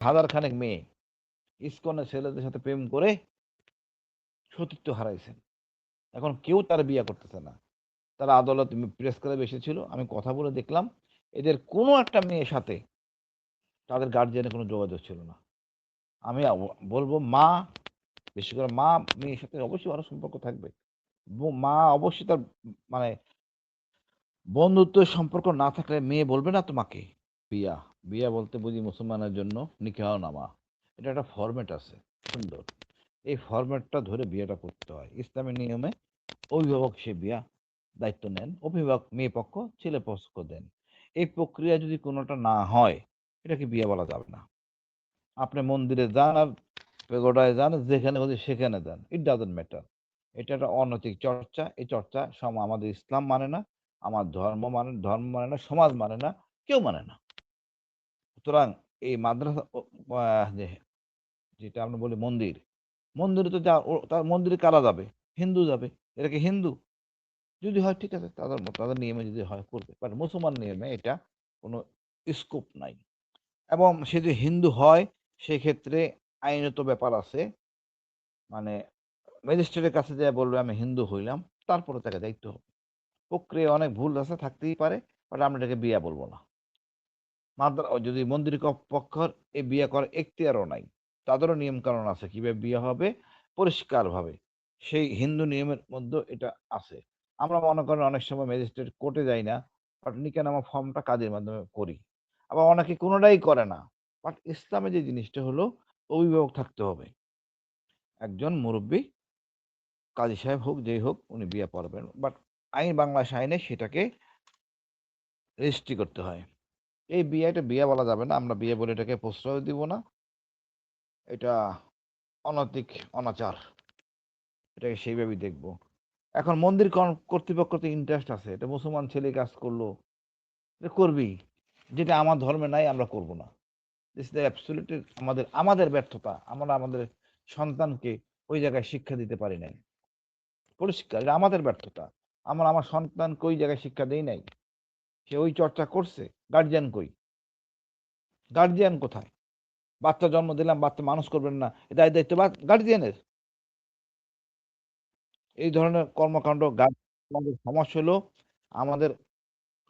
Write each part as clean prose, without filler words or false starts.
হাজার খানেক মেয়ে ইসকনের ছেলেদের সাথে প্রেম করে সতীত্ব হারাইছেন। এখন কেউ তার বিয়ে করতেছে না। তারা আদালত প্রেস ক্লাবে এসেছিল। আমি কথা বলে দেখলাম এদের কোনো একটা মেয়ের সাথে তাদের গার্জিয়ানের কোনো যোগাযোগ ছিল না। আমি বলব মা, বিশেষ করে মা মেয়ের সাথে অবশ্যই ভালো সম্পর্ক থাকবে। মা অবশ্যই তার মানে বন্ধুত্বের সম্পর্ক না থাকলে মেয়ে বলবে না তোমাকে বিয়া। বিয়া বলতে বুঝি মুসলমানের জন্য নিকাহ নামা। এটা একটা ফরম্যাট আছে সুন্দর। এই ফরম্যাটটা ধরে বিয়েটা করতে হয়। ইসলামের নিয়মে অভিভাবক সে বিয়া দায়িত্ব নেন, অভিভাবক মেয়ে পক্ষ ছেলে পক্ষ দেন। এই প্রক্রিয়া যদি কোনোটা না হয় এটাকে বিয়ে বলা যাবে না। আপনি মন্দিরে যান আর পেগোডায় যান, যেখানে খুশি সেখানে যান, ইট ডাজন্ট ম্যাটার। এটা একটা অনৈতিক চর্চা। এই চর্চা আমাদের ইসলাম মানে না, আমার ধর্ম মানে না, সমাজ মানে না, কেউ মানে না। সুতরাং এই মাদ্রাসা যেটা আমরা বলি মন্দির, মন্দিরে তো তার মন্দিরে কারা যাবে? হিন্দু যাবে। এটা কি হিন্দু? যদি হয় ঠিক আছে, তাদের নিয়মে যদি হয় করবে, বাট মুসলমান নিয়মে এটা কোনো স্কোপ নাই। এবং সে যদি হিন্দু হয় সেক্ষেত্রে আইনত ব্যাপার আছে। মানে ম্যাজিস্ট্রেটের কাছে যেয়ে বলবে আমি হিন্দু হইলাম, তারপরে তাকে দায়িত্ব হবে। প্রক্রিয়া অনেক ভুল আছে, থাকতেই পারে, বাট আমরা এটাকে বিয়া বলবো না। যদি মন্দির পক্ষর এই বিয়ে করার এখতিয়ারও নাই, তাদেরও নিয়ম কানুন আছে কিভাবে বিয়ে হবে পরিষ্কারভাবে। সেই হিন্দু নিয়মের মধ্যে এটা আছে। আমরা মনে করেন অনেক সময় ম্যাজিস্ট্রেট কোর্টে যাই না, বাট নিকাহনামা ফর্মটা কাজের মাধ্যমে করি। আবার অনেকে কোনোটাই করে না। বাট ইসলামে যে জিনিসটা হলো অভিভাবক থাকতে হবে। একজন মুরব্বী, কাজী সাহেব হোক যেই হোক, উনি বিয়ে পড়াবেন। বাট বাংলাদেশ আইনে সেটাকে রেজিস্ট্রি করতে হয়। এই বিয়েটা বিয়ে বলা যাবে না, আমরা বিয়ে বলে এটাকে প্রশ্রয় দিব না। এটা অনৈতিক অনাচার, এটাকে সেইভাবেই দেখব। এখন মন্দির কর্তৃপক্ষ তো ইন্টারেস্ট আছে, এটা মুসলমান ছেলে কাজ করলো, এটা করবি। যেটা আমার ধর্মে নাই আমরা করব না। দিস ইজ অ্যাবসলিউটলি আমাদের আমাদের ব্যর্থতা। আমরা আমাদের সন্তানকে ওই জায়গায় শিক্ষা দিতে পারি নাই। পরিষ্কার এটা আমাদের ব্যর্থতা। আমরা আমার সন্তানকে ওই জায়গায় শিক্ষা দেই নাই। সে ওই চর্চা করছে। গার্জিয়ান কই? গার্জিয়ান কোথায়? বাচ্চা জন্ম দিলাম, বাচ্চা মানুষ করবেন না, এটা দায়িত্ব গার্জিয়ানের। এই ধরনের কর্মকাণ্ড আমাদের সমস্যা হলো আমাদের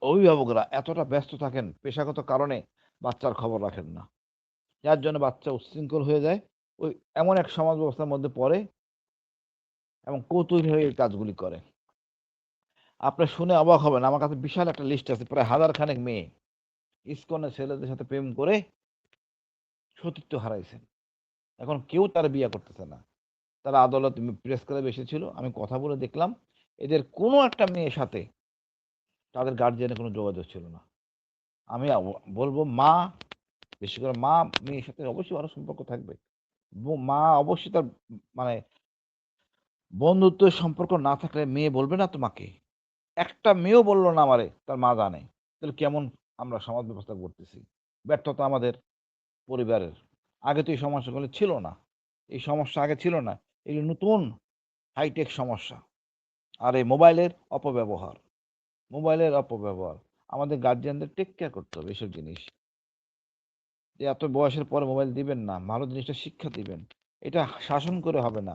অভিভাবকরা এতটা ব্যস্ত থাকেন পেশাগত কারণে বাচ্চার খবর রাখেন না, যার জন্য বাচ্চা উচ্ছৃঙ্খল হয়ে যায়। ওই এমন এক সমাজ ব্যবস্থার মধ্যে পড়ে এবং কৌতূহলী হয়ে এই কাজগুলি করে। আপনি শুনে অবাক হবেন, আমার কাছে বিশাল একটা লিস্ট আছে, প্রায় হাজার খানেক মেয়ে ইসকনের ছেলেদের সাথে প্রেম করে সতীত্ব হারাইছেন। এখন কেউ তার বিয়ে করতেছে না। তারা আদালত প্রেস ক্লাবে এসেছিল। আমি কথা বলে দেখলাম এদের কোনো একটা মেয়ের সাথে তাদের গার্জিয়ানের কোনো যোগাযোগ ছিল না। আমি বলবো মা, বিশেষ করে মা মেয়ের সাথে অবশ্যই ভালো সম্পর্ক থাকবে। মা অবশ্যই তার মানে বন্ধুত্বের সম্পর্ক না থাকলে মেয়ে বলবে না তোমাকে। একটা মেয়েও বলল না আমারে তার মা জানে। তাহলে কেমন আমরা সমাজ ব্যবস্থা করতেছি? ব্যর্থতা আমাদের পরিবারের। আগে তো এই সমস্যাগুলো ছিল না। এই সমস্যা আগে ছিল না। এগুলো নতুন হাইটেক সমস্যা। আর এই মোবাইলের অপব্যবহার। আমাদের গার্জিয়ানদের টেক কেয়ার করতে হবে এসব জিনিস। যে এত বয়সের পরে মোবাইল দিবেন না, ভালো জিনিসটা শিক্ষা দিবেন। এটা শাসন করে হবে না,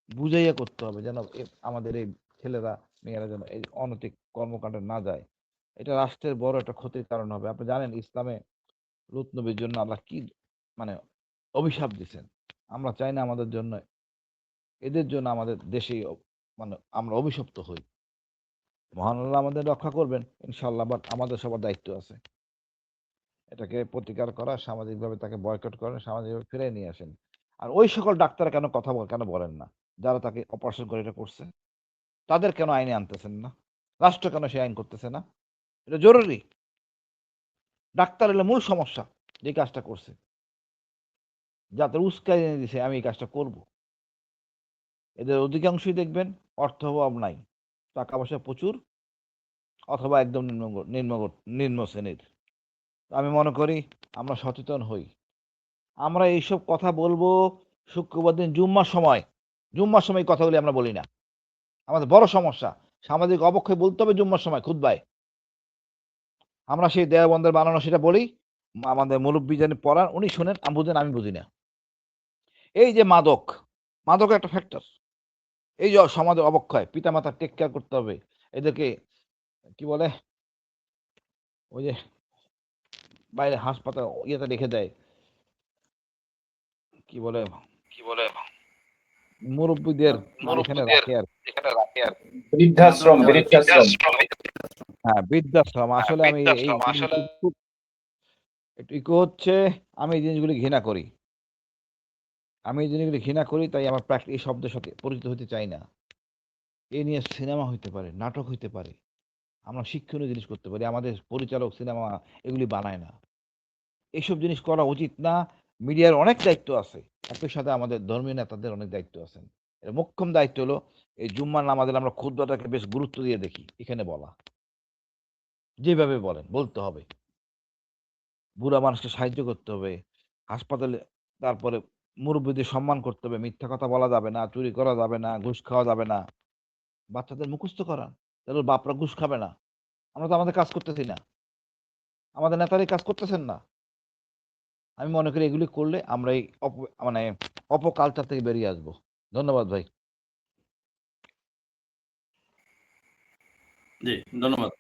বুঝাইয়া করতে হবে যেন আমাদের এই ছেলেরা মেয়েরা যেন এই অনৈতিক কর্মকাণ্ডে না যায়। এটা রাষ্ট্রের বড় একটা ক্ষতির কারণ হবে। আপনি জানেন ইসলামে লূত নবীর জন্য আল্লাহ কি মানে অভিশাপ দিছেন। আমরা চাই না আমাদের জন্য, এদের জন্য আমাদের দেশেই মানে আমরা অভিশপ্ত হই। মহান আল্লাহ আমাদের রক্ষা করবেন ইনশাআল্লাহ, বাট আমাদের সবার দায়িত্ব আছে এটাকে প্রতিকার করা, সামাজিকভাবে তাকে বয়কট করেন, সামাজিকভাবে ফিরিয়ে নিয়ে আসেন। আর ওই সকল ডাক্তার কেন কেন বলেন না যারা তাকে অপারেশন করে এটা করছে? তাদের কেন আইনে আনতেছেন না? রাষ্ট্র কেন সে আইন করতেছে না? এটা জরুরি। ডাক্তার হলো মূল সমস্যা যে কাজটা করছে, যাতে উস্কাই এনে দিছে আমি এই কাজটা করব। এদের অধিকাংশই দেখবেন অর্থ অভাব নাই, টাকা পয়সা প্রচুর, অথবা একদম নিম্ন শ্রেণীর। আমি মনে করি আমরা সচেতন হই। আমরা এইসব কথা বলবো শুক্রবার দিন জুম্মার সময় এই কথাগুলি আমরা বলি না। আমাদের বড় সমস্যা। সামাজিক অবক্ষয় বলতে হবে জুম্মার সময় খুতবায়। আমরা সেই দেওবন্দের বানানো সেটা বলি, আমাদের মুরব্বী জানি পড়ান, উনি শোনেন, বুঝেন, আমি বুঝি না। এই যে মাদক একটা ফ্যাক্টর। এই যে সমাজের অবক্ষয়, পিতামাতা টেক কেয়ার করতে হবে। এদেরকে কি বলে, ওই যে বাইরে হাসপাতাল ইয়েতে রেখে দেয়, কি বলে, মুরব্বীদের যেখানে রাখে আর বৃদ্ধাশ্রম। হ্যাঁ, বৃদ্ধাশ্রম। আসলে আমি এই খুব একটু ইকো হচ্ছে। আমি এই জিনিসগুলি ঘৃণা করি। তাই আমার এই শব্দের সাথে পরিচিত হতে চাই না। এ নিয়ে সিনেমা হইতে পারে, নাটক হইতে পারে, আমরা শিক্ষণীয় জিনিস করতে পারি। আমাদের পরিচালক সিনেমা এগুলি বানায় না। এইসব জিনিস করা উচিত না। মিডিয়ার অনেক দায়িত্ব আছে, একই সাথে আমাদের ধর্মীয় নেতাদের অনেক দায়িত্ব আছে। এর মোক্ষম দায়িত্ব হলো এই জুম্মার নামাজে আমরা খুতবাটাকে বেশ গুরুত্ব দিয়ে দেখি, এখানে বলা, যেভাবে বলেন বলতে হবে, বুড়া মানুষকে সাহায্য করতে হবে, হাসপাতালে, তারপরে মুরব্বীদের সম্মান করতে হবে, মিথ্যা কথা বলা যাবে না, চুরি করা যাবে না, ঘুষ খাওয়া যাবে না। বাচ্চাদের মুখস্থ করান, তাহলে ওর বাপরা ঘুষ খাবে না। আমরা তো আমাদের কাজ করতেছি না, আমাদের নেতারাই কাজ করতেছেন না। আমি মনে করি এগুলি করলে আমরা এই মানে অপকালচার থেকে বেরিয়ে আসবো। ধন্যবাদ ভাই। জি, ধন্যবাদ।